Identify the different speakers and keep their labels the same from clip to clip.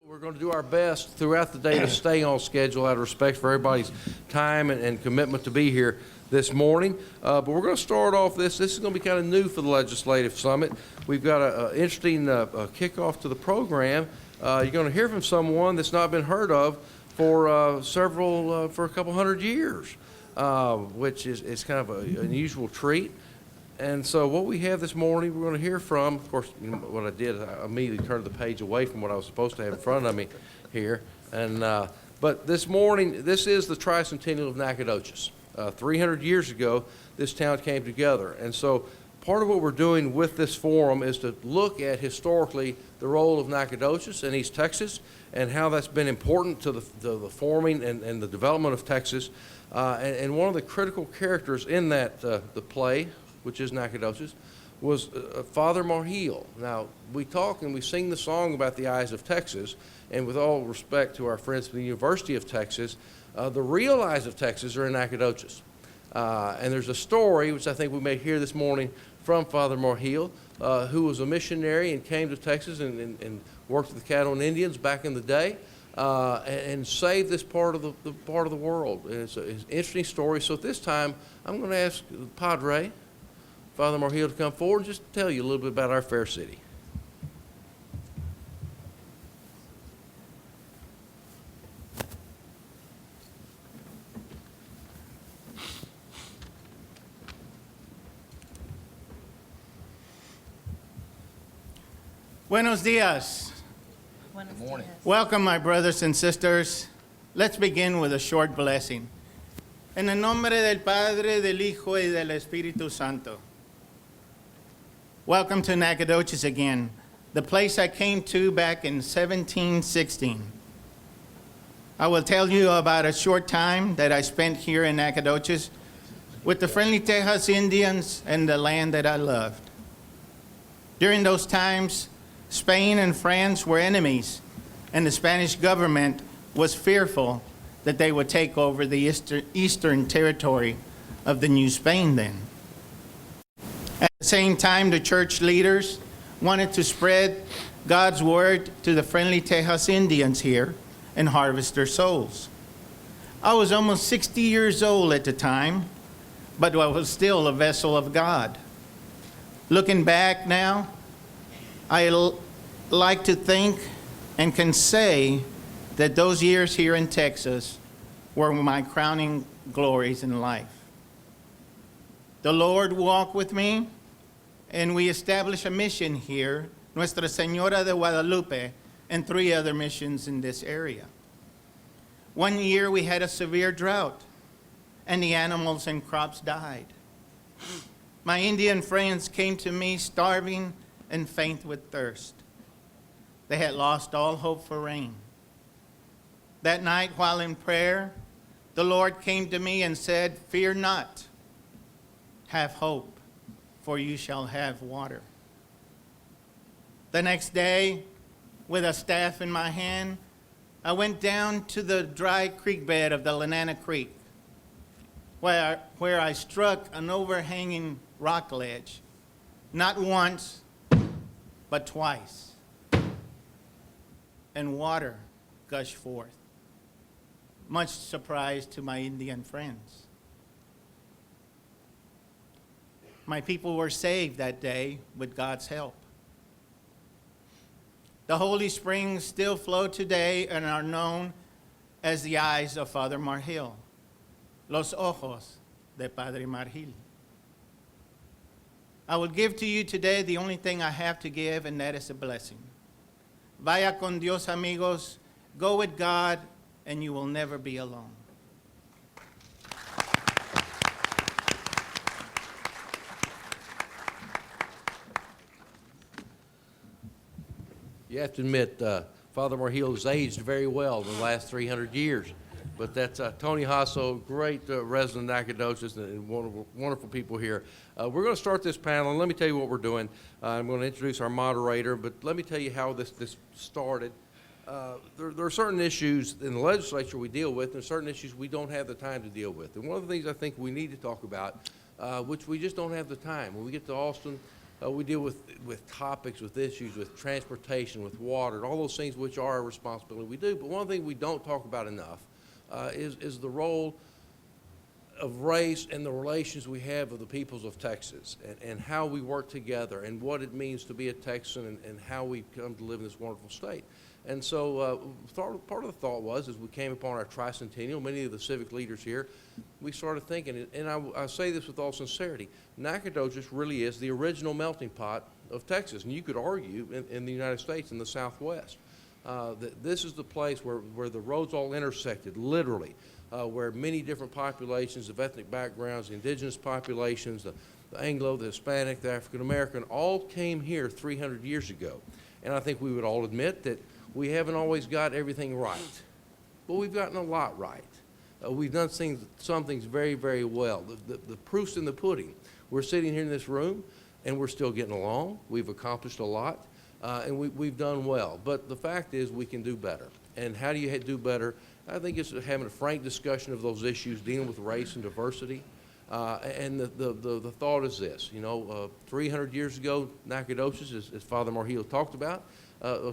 Speaker 1: We're going to do our best throughout the day to stay on schedule out of respect for everybody's time and commitment to be here this morning. But we're going to start off this. This is going to be kind of new for the Legislative Summit. We've got an interesting kickoff to the program. You're going to hear from someone that's not been heard of for a couple hundred years, which is kind of an unusual treat. And so what we have this morning, we're going to hear from, of course, you know, what I did, I immediately turned the page away from what I was supposed to have in front of me here. But this morning, this is the tricentennial of Nacogdoches. 300 years ago, this town came together. And so part of what we're doing with this forum is to look at historically the role of Nacogdoches in East Texas and how that's been important to the forming and the development of Texas. And one of the critical characters in that, the play, which is Nacogdoches, was Father Marhil. Now, we talk and we sing the song about the eyes of Texas, and with all respect to our friends from the University of Texas, the real eyes of Texas are in Nacogdoches. And there's a story, which I think we may hear this morning from Father Marhil, who was a missionary and came to Texas and worked with the Caddo Indians back in the day, and saved this part of the world. And it's an interesting story. So at this time, I'm going to ask Padre, Father Marhil, to come forward and just tell you a little bit about our fair city.
Speaker 2: Buenos dias.
Speaker 3: Buenos
Speaker 1: Good morning.
Speaker 3: dias.
Speaker 2: Welcome, my brothers and sisters. Let's begin with a short blessing. En el nombre del Padre, del Hijo, y del Espíritu Santo. Welcome to Nacogdoches again, the place I came to back in 1716. I will tell you about a short time that I spent here in Nacogdoches with the friendly Tejas Indians and the land that I loved. During those times, Spain and France were enemies, and the Spanish government was fearful that they would take over the eastern territory of the New Spain then. At the same time, the church leaders wanted to spread God's word to the friendly Tejas Indians here and harvest their souls. I was almost 60 years old at the time, but I was still a vessel of God. Looking back now, I like to think and can say that those years here in Texas were my crowning glories in life. The Lord walked with me, and we established a mission here, Nuestra Señora de Guadalupe, and 3 other missions in this area. One year we had a severe drought, and the animals and crops died. My Indian friends came to me starving and faint with thirst. They had lost all hope for rain. That night, while in prayer, the Lord came to me and said, "Fear not, have hope, for you shall have water." The next day, with a staff in my hand, I went down to the dry creek bed of the Lenana Creek, where I struck an overhanging rock ledge, not once, but twice, and water gushed forth, much surprise to my Indian friends. My people were saved that day with God's help. The holy springs still flow today and are known as the eyes of Father Marhil, los ojos de Padre Marhil. I will give to you today the only thing I have to give, and that is a blessing. Vaya con Dios, amigos. Go with God, and you will never be alone.
Speaker 1: You have to admit, Father Marhil has aged very well in the last 300 years. But that's Tony Hasso, great resident of Nacogdoches, and wonderful, wonderful people here. We're going to start this panel, and let me tell you what we're doing. I'm going to introduce our moderator, but let me tell you how this started. There are certain issues in the legislature we deal with, and there are certain issues we don't have the time to deal with. And one of the things I think we need to talk about, which we just don't have the time. When we get to Austin, We deal with topics, with issues, with transportation, with water, and all those things which are a responsibility we do. But one thing we don't talk about enough is the role of race and the relations we have with the peoples of Texas, and how we work together, and what it means to be a Texan, and how we come to live in this wonderful state. And so part of the thought was, as we came upon our tricentennial, many of the civic leaders here, we started thinking, and I say this with all sincerity, Nacogdoches really is the original melting pot of Texas. And you could argue in the United States, in the Southwest, that this is the place where the roads all intersected, literally, where many different populations of ethnic backgrounds, the indigenous populations, the Anglo, the Hispanic, the African American, all came here 300 years ago. And I think we would all admit that we haven't always got everything right, but we've gotten a lot right. We've done some things very, very well. The proof's in the pudding. We're sitting here in this room, and we're still getting along. We've accomplished a lot, and we've done well. But the fact is, we can do better. And how do you do better? I think it's having a frank discussion of those issues, dealing with race and diversity. And the thought is this, 300 years ago, Nacogdoches, as Father Margil talked about,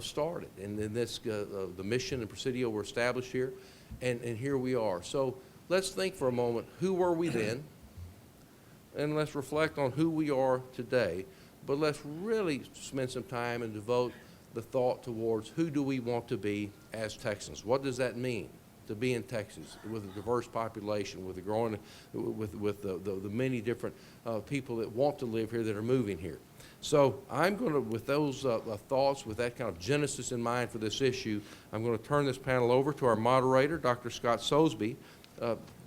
Speaker 1: started. And then the mission and Presidio were established here, and here we are. So let's think for a moment, who were we then? And let's reflect on who we are today. But let's really spend some time and devote the thought towards who do we want to be as Texans? What does that mean to be in Texas with a diverse population, with the many different people that want to live here, that are moving here? So I'm going to, with those thoughts, with that kind of genesis in mind for this issue, I'm going to turn this panel over to our moderator, Dr. Scott Sosebee.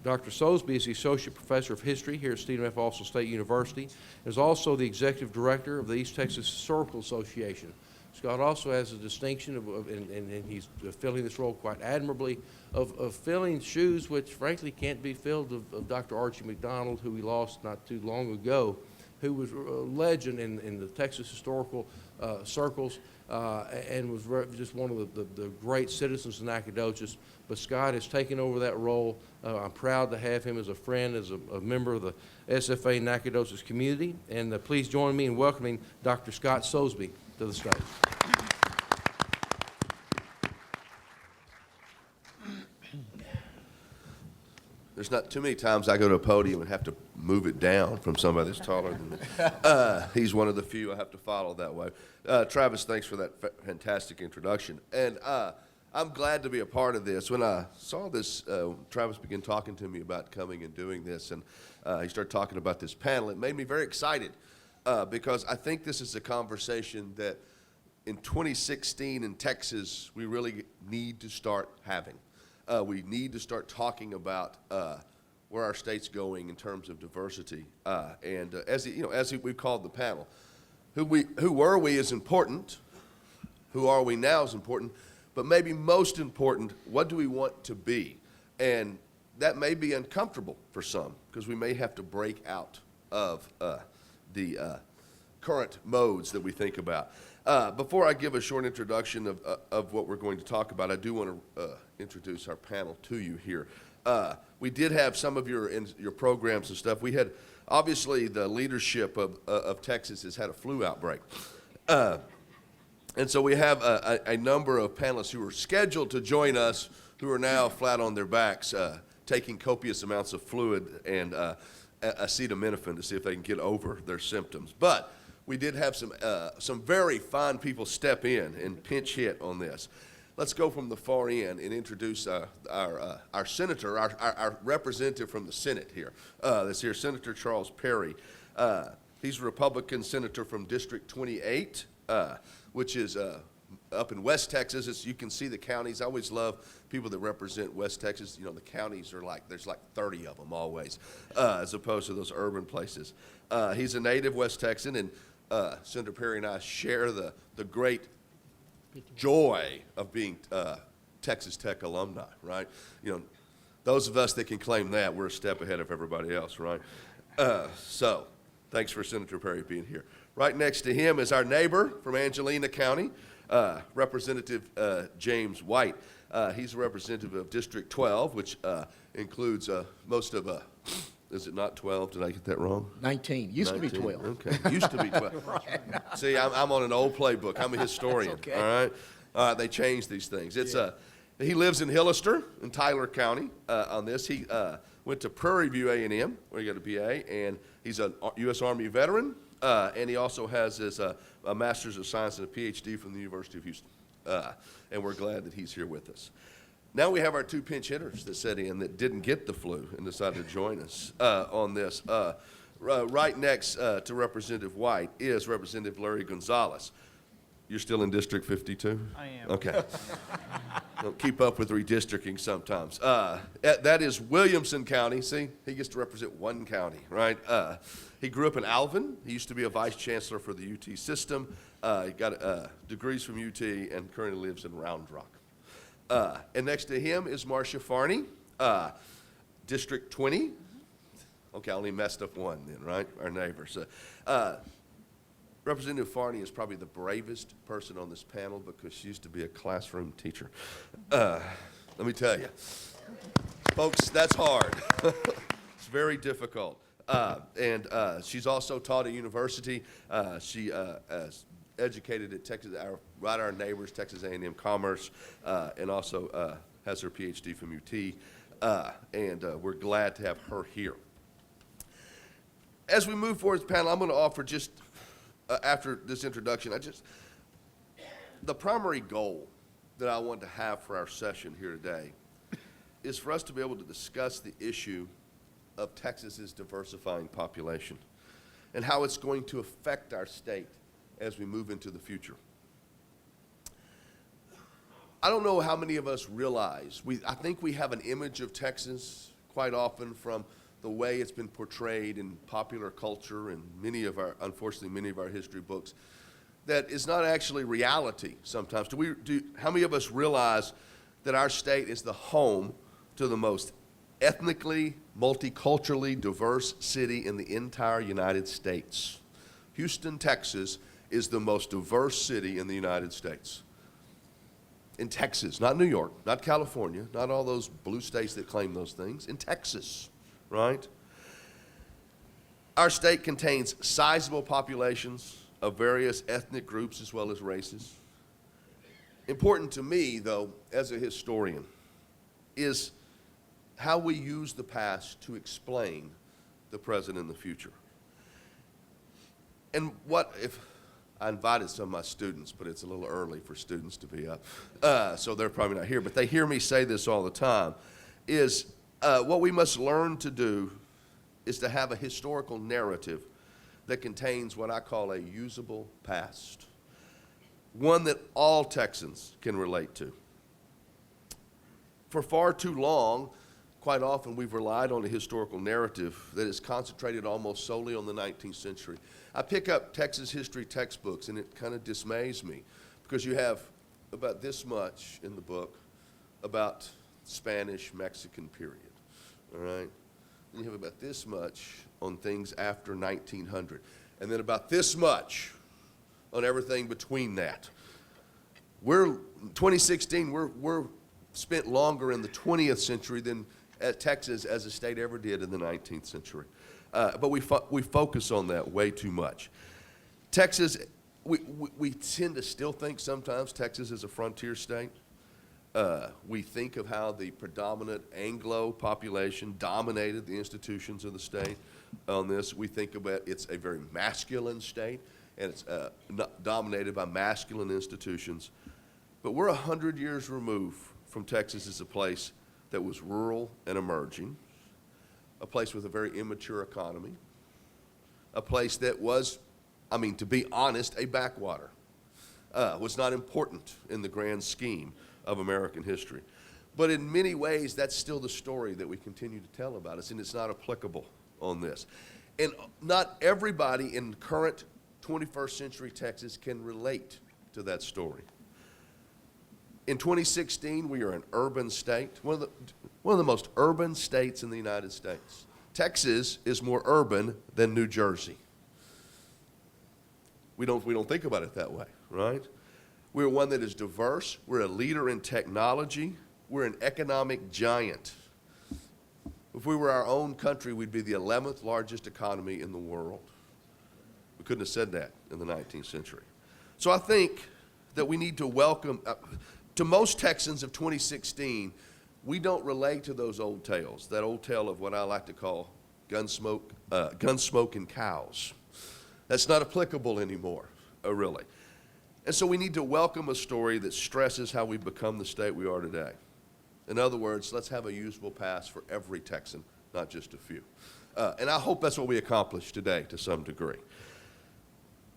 Speaker 1: Dr. Sosebee is the Associate Professor of History here at Stephen F. Austin State University, and is also the Executive Director of the East Texas Historical Association. Scott also has the distinction and he's filling this role quite admirably, of filling shoes which frankly can't be filled, of Dr. Archie McDonald, who we lost not too long ago, who was a legend in the Texas historical circles, and was just one of the great citizens of Nacogdoches. But Scott has taken over that role. I'm proud to have him as a friend, as a member of the SFA Nacogdoches community. And please join me in welcoming Dr. Scott Sosebee to the stage.
Speaker 3: There's not too many times I go to a podium and have to move it down from somebody that's taller than me. He's one of the few I have to follow that way. Travis, thanks for that fantastic introduction. And I'm glad to be a part of this. When I saw this, Travis began talking to me about coming and doing this, and he started talking about this panel. It made me very excited because I think this is a conversation that in 2016 in Texas we really need to start having. We need to start talking about where our state's going in terms of diversity. And as we've called the panel, who were we is important, who are we now is important, but maybe most important, what do we want to be? And that may be uncomfortable for some, because we may have to break out of the current modes that we think about. Before I give a short introduction of what we're going to talk about, I do want to introduce our panel to you here. We did have some of your programs and stuff. We had, obviously, the leadership of Texas has had a flu outbreak. And so we have a number of panelists who were scheduled to join us who are now flat on their backs, taking copious amounts of fluid and acetaminophen to see if they can get over their symptoms. But we did have some very fine people step in and pinch hit on this. Let's go from the far end and introduce our senator, our representative from the Senate here. This here, Senator Charles Perry. He's a Republican senator from District 28, which is up in West Texas. You can see the counties. I always love people that represent West Texas. The counties are there's 30 of them always, as opposed to those urban places. He's a native West Texan, and Senator Perry and I share the great joy of being Texas Tech alumni, right? Those of us that can claim that, we're a step ahead of everybody else, right? So thanks for Senator Perry being here. Right next to him is our neighbor from Angelina County, Representative James White. He's a representative of District 12, which includes most of Is it not 12? Did I get that wrong?
Speaker 4: 19, used to be
Speaker 3: 19.
Speaker 4: 12.
Speaker 3: Okay, used to be 12. See, I'm on an old playbook. I'm a historian,
Speaker 4: okay.
Speaker 3: all right? They changed these things. He lives in Hillister in Tyler County on this. He went to Prairie View A&M, where he got a BA, and he's a U.S. Army veteran, and he also has his a Master's of Science and a PhD from the University of Houston. And we're glad that he's here with us. Now we have our two pinch hitters that sat in that didn't get the flu and decided to join us on this. Right next to Representative White is Representative Larry Gonzalez. You're still in District 52?
Speaker 2: I am.
Speaker 3: Okay. Don't keep up with redistricting sometimes. That is Williamson County. See, he gets to represent one county, right? He grew up in Alvin. He used to be a vice chancellor for the UT system. He got degrees from UT and currently lives in Round Rock. And next to him is Marcia Farney, District 20. Okay, I only messed up one then, right? Our neighbors. Representative Farney is probably the bravest person on this panel because she used to be a classroom teacher. Let me tell you, folks, that's hard. It's very difficult. And she's also taught at university. She educated at Texas, our neighbors, Texas A&M Commerce, and also has her PhD from UT. And we're glad to have her here. As we move forward with the panel, I'm going to offer just, after this introduction, the primary goal that I want to have for our session here today is for us to be able to discuss the issue of Texas's diversifying population and how it's going to affect our state as we move into the future. I don't know how many of us realize, I think we have an image of Texas quite often from the way it's been portrayed in popular culture and unfortunately, many of our history books, that is not actually reality sometimes. How many of us realize that our state is the home to the most ethnically, multiculturally diverse city in the entire United States? Houston, Texas is the most diverse city in the United States. In Texas, not New York, not California, not all those blue states that claim those things, in Texas, right? Our state contains sizable populations of various ethnic groups as well as races. Important to me, though, as a historian, is how we use the past to explain the present and the future. And what if I invited some of my students, but it's a little early for students to be up, so they're probably not here, but they hear me say this all the time, is what we must learn to do is to have a historical narrative that contains what I call a usable past, one that all Texans can relate to. For far too long, quite often we've relied on a historical narrative that is concentrated almost solely on the 19th century. I pick up Texas history textbooks and it kind of dismays me because you have about this much in the book about Spanish-Mexican period, all right? And you have about this much on things after 1900, and then about this much on everything between that. 2016, we're spent longer in the 20th century than Texas as a state ever did in the 19th century. But we focus on that way too much. Texas, we tend to still think sometimes Texas is a frontier state. We think of how the predominant Anglo population dominated the institutions of the state on this. We think about it's a very masculine state, and it's dominated by masculine institutions. But we're 100 years removed from Texas as a place that was rural and emerging, a place with a very immature economy, a place that was, to be honest, a backwater, was not important in the grand scheme of American history. But in many ways, that's still the story that we continue to tell about us, and it's not applicable on this. And not everybody in current 21st century Texas can relate to that story. In 2016, we are an urban state, one of the most urban states in the United States. Texas is more urban than New Jersey. We don't think about it that way, right? We're one that is diverse. We're a leader in technology. We're an economic giant. If we were our own country, we'd be the 11th largest economy in the world. We couldn't have said that in the 19th century. So I think that we need to welcome, to most Texans of 2016, we don't relate to those old tales, that old tale of what I like to call gun smoke and cows. That's not applicable anymore, really. And so we need to welcome a story that stresses how we become the state we are today. In other words, let's have a usable pass for every Texan, not just a few. And I hope that's what we accomplish today to some degree.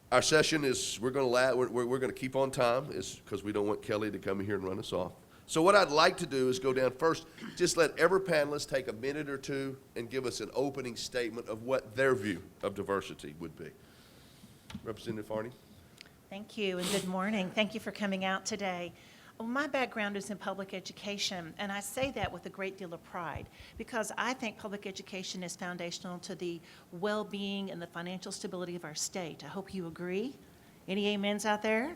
Speaker 3: Our session is, we're going to keep on time, because we don't want Kelly to come here and run us off. So what I'd like to do is go down first, just let every panelist take a minute or two and give us an opening statement of what their view of diversity would be. Representative Farney.
Speaker 4: Thank you, and good morning. Thank you for coming out today. Well, my background is in public education, and I say that with a great deal of pride because I think public education is foundational to the well-being and the financial stability of our state. I hope you agree. Any amens out there?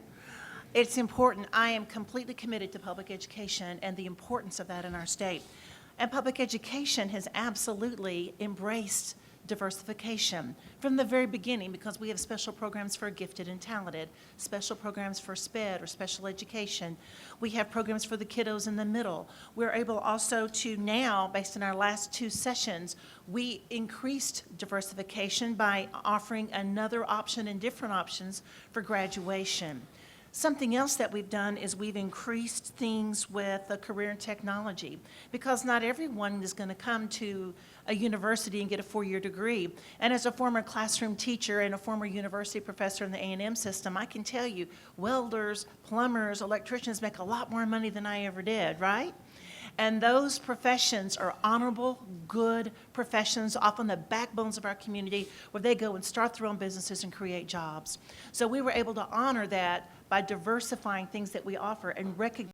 Speaker 4: It's important. I am completely committed to public education and the importance of that in our state. And public education has absolutely embraced diversification from the very beginning because we have special programs for gifted and talented, special programs for SPED or special education. We have programs for the kiddos in the middle. We're able also to now, based on our last 2 sessions, we increased diversification by offering another option and different options for graduation. Something else that we've done is we've increased things with a career in technology because not everyone is going to come to a university and get a 4-year degree. And as a former classroom teacher and a former university professor in the A&M system, I can tell you welders, plumbers, electricians make a lot more money than I ever did, right? And those professions are honorable, good professions, often the backbones of our community, where they go and start their own businesses and create jobs. So we were able to honor that by diversifying things that we offer and recognize